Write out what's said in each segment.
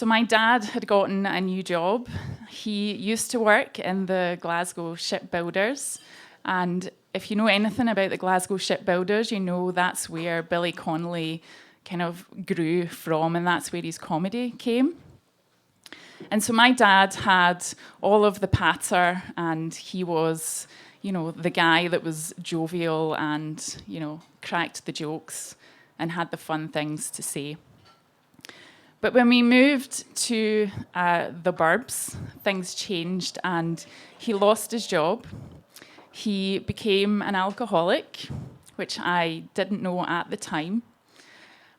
my dad had gotten a new job. He used to work in the Glasgow shipbuilders. And if you know anything about the Glasgow shipbuilders, you know that's where Billy Connolly kind of grew from, and that's where his comedy came. And so my dad had all of the patter, and he was, the guy that was jovial and, cracked the jokes and had the fun things to say. But when we moved to the burbs, things changed, and he lost his job. He became an alcoholic, which I didn't know at the time.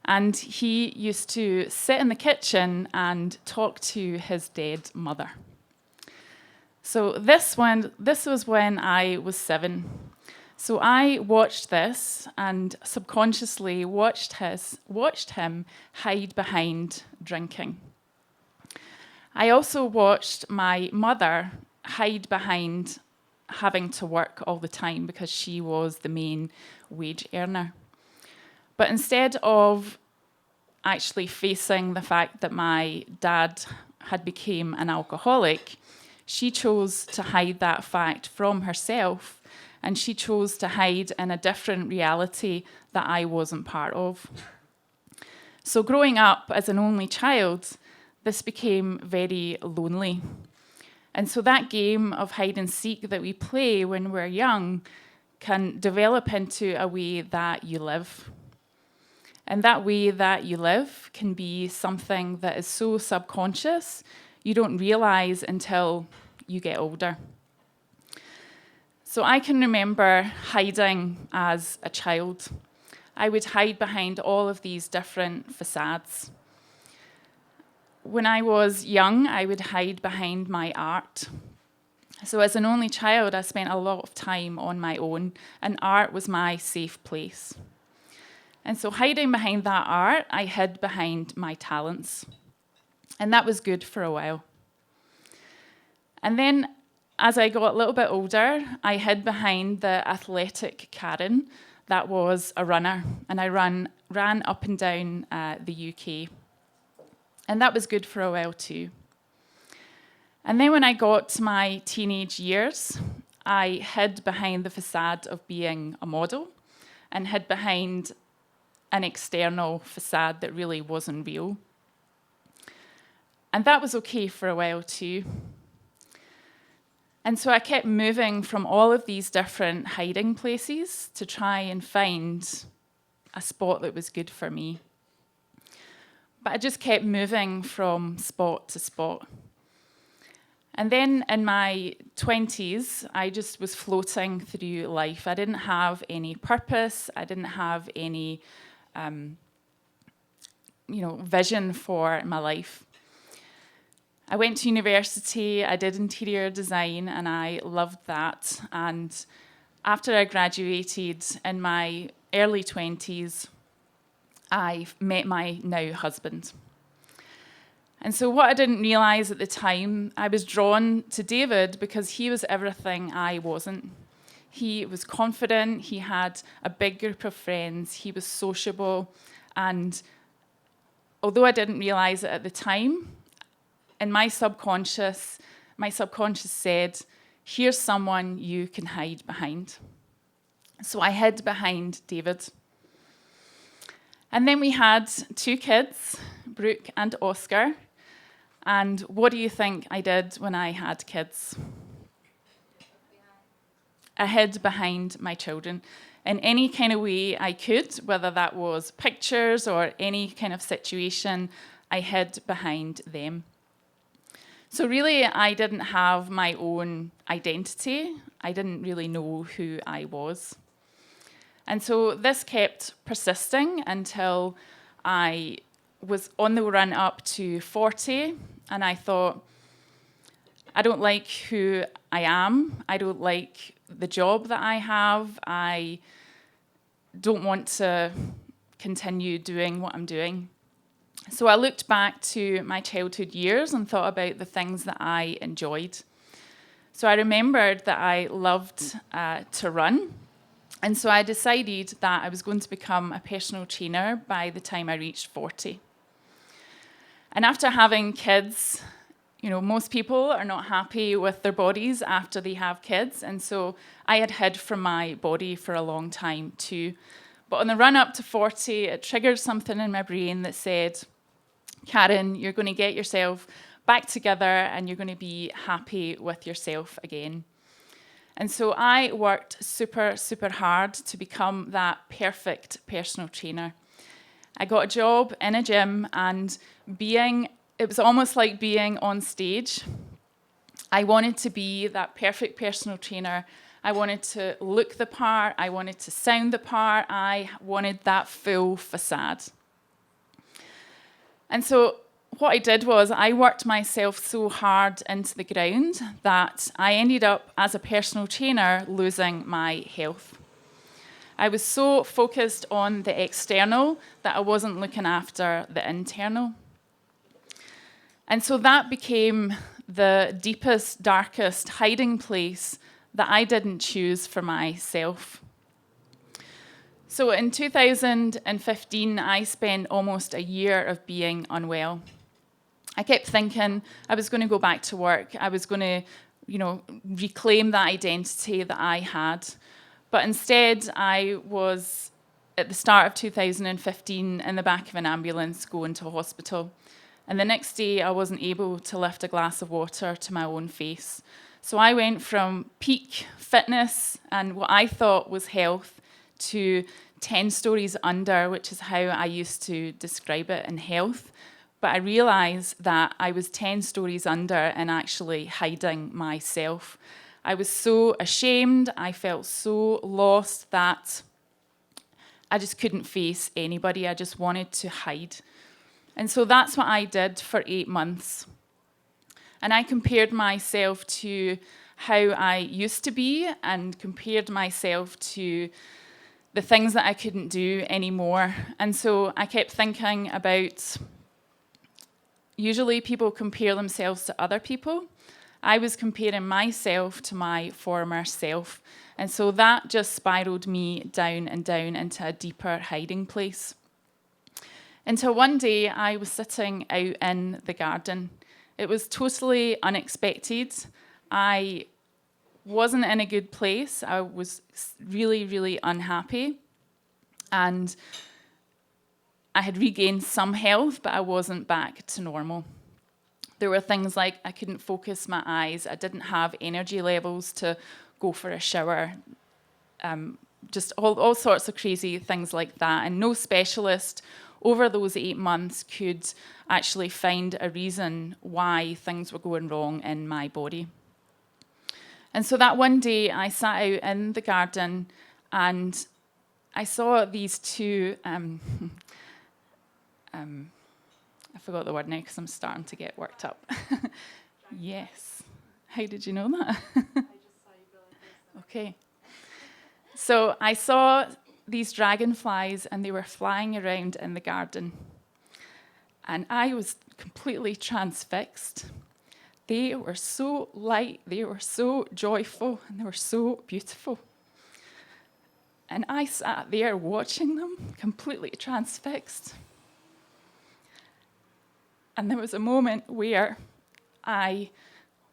And he used to sit in the kitchen and talk to his dead mother. So this was when I was 7. So I watched this and subconsciously watched him hide behind drinking. I also watched my mother hide behind having to work all the time because she was the main wage earner. But instead of actually facing the fact that my dad had become an alcoholic, she chose to hide that fact from herself, and she chose to hide in a different reality that I wasn't part of. So growing up as an only child, this became very lonely. And so that game of hide and seek that we play when we're young can develop into a way that you live. And that way that you live can be something that is so subconscious, you don't realize until you get older. So I can remember hiding as a child. I would hide behind all of these different facades. When I was young, I would hide behind my art. So as an only child, I spent a lot of time on my own, and art was my safe place. And so hiding behind that art, I hid behind my talents. And that was good for a while. And then as I got a little bit older, I hid behind the athletic Karen that was a runner, and I ran up and down the UK. And that was good for a while too. And then when I got to my teenage years, I hid behind the facade of being a model and hid behind an external facade that really wasn't real. And that was okay for a while too. And so I kept moving from all of these different hiding places to try and find a spot that was good for me. But I just kept moving from spot to spot. And then in my 20s, I just was floating through life. I didn't have any purpose. I didn't have any, vision for my life. I went to university, I did interior design, and I loved that. And after I graduated in my early 20s, I met my now husband. And so what I didn't realize at the time, I was drawn to David because he was everything I wasn't. He was confident, he had a big group of friends, he was sociable, and although I didn't realize it at the time, in my subconscious said, here's someone you can hide behind. So I hid behind David. And then we had 2 kids, Brooke and Oscar. And what do you think I did when I had kids? I hid behind my children in any kind of way I could, whether that was pictures or any kind of situation, I hid behind them. So really, I didn't have my own identity. I didn't really know who I was. And so this kept persisting until I was on the run up to 40, and I thought, I don't like who I am. I don't like the job that I have. I don't want to continue doing what I'm doing. So I looked back to my childhood years and thought about the things that I enjoyed. So I remembered that I loved to run. And so I decided that I was going to become a personal trainer by the time I reached 40. And after having kids, most people are not happy with their bodies after they have kids. And so I had hid from my body for a long time too. But on the run up to 40, it triggered something in my brain that said, Karen, you're going to get yourself back together and you're going to be happy with yourself again. And so I worked super, super hard to become that perfect personal trainer. I got a job in a gym, and it was almost like being on stage. I wanted to be that perfect personal trainer. I wanted to look the part. I wanted to sound the part. I wanted that full facade. And so what I did was I worked myself so hard into the ground that I ended up, as a personal trainer, losing my health. I was so focused on the external that I wasn't looking after the internal. And so that became the deepest, darkest hiding place that I didn't choose for myself. So in 2015, I spent almost a year of being unwell. I kept thinking I was going to go back to work. I was going to, reclaim that identity that I had. But instead, I was, at the start of 2015, in the back of an ambulance going to a hospital. And the next day, I wasn't able to lift a glass of water to my own face. So I went from peak fitness and what I thought was health to 10 stories under, which is how I used to describe it in health. But I realised that I was 10 stories under and actually hiding myself. I was so ashamed, I felt so lost that I just couldn't face anybody. I just wanted to hide. And so that's what I did for 8 months. And I compared myself to how I used to be and compared myself to the things that I couldn't do anymore. And so I kept thinking about, usually people compare themselves to other people. I was comparing myself to my former self. And so that just spiraled me down and down into a deeper hiding place. Until one day I was sitting out in the garden. It was totally unexpected. I wasn't in a good place. I was really, really unhappy. And I had regained some health, but I wasn't back to normal. There were things like I couldn't focus my eyes. I didn't have energy levels to go for a shower. Just all sorts of crazy things like that. And no specialist over those 8 months could actually find a reason why things were going wrong in my body. And so that one day I sat out in the garden and I saw these two, I forgot the word now because I'm starting to get worked up. Yes. How did you know that? I just saw you go like this. Okay. So I saw these dragonflies and they were flying around in the garden. And I was completely transfixed. They were so light, they were so joyful, and they were so beautiful. And I sat there watching them, completely transfixed. And there was a moment where I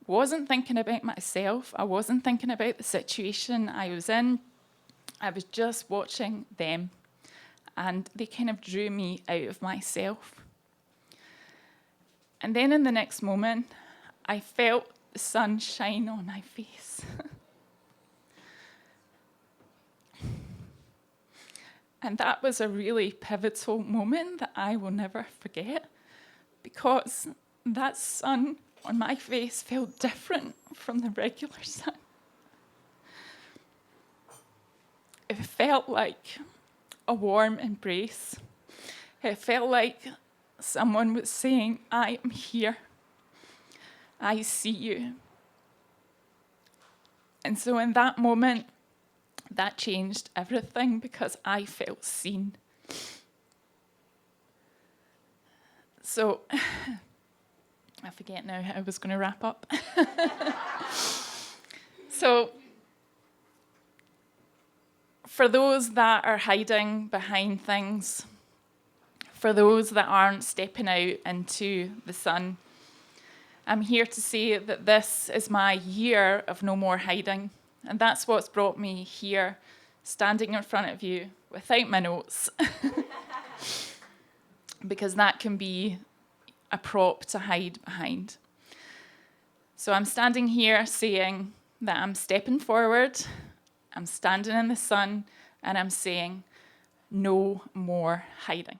wasn't thinking about myself. I wasn't thinking about the situation I was in. I was just watching them. And they kind of drew me out of myself. And then in the next moment, I felt the sun shine on my face. And that was a really pivotal moment that I will never forget, because that sun on my face felt different from the regular sun. It felt like a warm embrace. It felt like someone was saying, I am here. I see you. And so in that moment, that changed everything because I felt seen. So, I forget now how I was going to wrap up. So, for those that are hiding behind things, for those that aren't stepping out into the sun. I'm here to say that this is my year of no more hiding. And that's what's brought me here, standing in front of you without my notes. Because that can be a prop to hide behind. So I'm standing here saying that I'm stepping forward, I'm standing in the sun, and I'm saying, no more hiding.